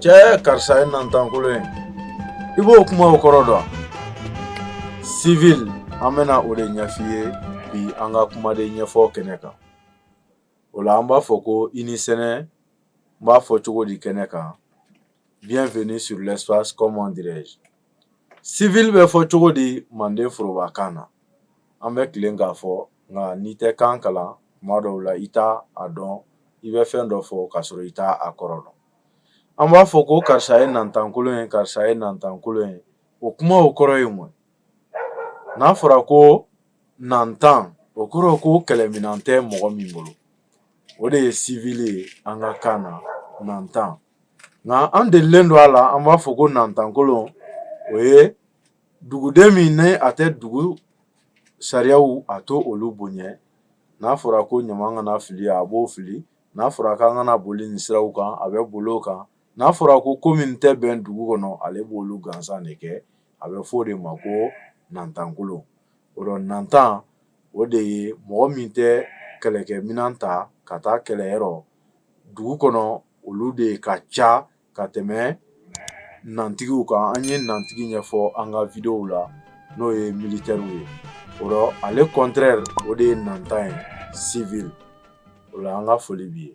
Cɛ karisa ye nantankolo ye. I b'o kuma o kɔrɔ dɔn. Civil an bɛna o de ɲɛf'i ye bi an ka kumaden ɲɛfɔ kɛnɛ kan. O la an b'a fɔ ko i ni sɛnɛ, n b'a fɔ cogo di kɛnɛ kan. Bienvenue sur l'espace, comment dirais-je. Civil bɛ fɔ cogo di Manden forobakan na. An bɛ tilen k'a fɔ nka n'i tɛ kan kalan tuma dɔw la i t'a dɔn, i bɛ fɛn dɔ fɔ k'a sɔrɔ i t'a kɔrɔ dɔn. An b'a fɔ ko karisa ye nantankolo ye, karisa ye nantankolo ye. O kuma o kɔrɔ ye mun? N'a fɔra ko nantan, o kɔrɔ ko kɛlɛminan tɛ mɔgɔ min bolo. O de ye civil ye an ka kan na, nantan. Nka an delilen don a la, an b'a fɔ ko nantankolo, o ye duguden min ni a tɛ dugu sariyaw a to olu bonya. N'a fɔra ko ɲama kana fili a b'o fili. N'a fɔra k'an kana boli nin siraw kan a bɛ boli o kan. N'a fɔra ko min tɛ bɛn dugu kɔnɔ ale b'olu gansan de kɛ. A bɛ fɔ o de ma ko nantankolo. O la nantan o de ye mɔgɔ min tɛ kɛlɛkɛminan ta ka taa kɛlɛyɔrɔ. Dugu kɔnɔ olu de ka ca ka tɛmɛ nantigiw kan. An ye nantigi ɲɛfɔ an ka videow la n'o ye militaires ye. O la ale contraire o de ye nantan ye civil. O la an ka foli b'i ye.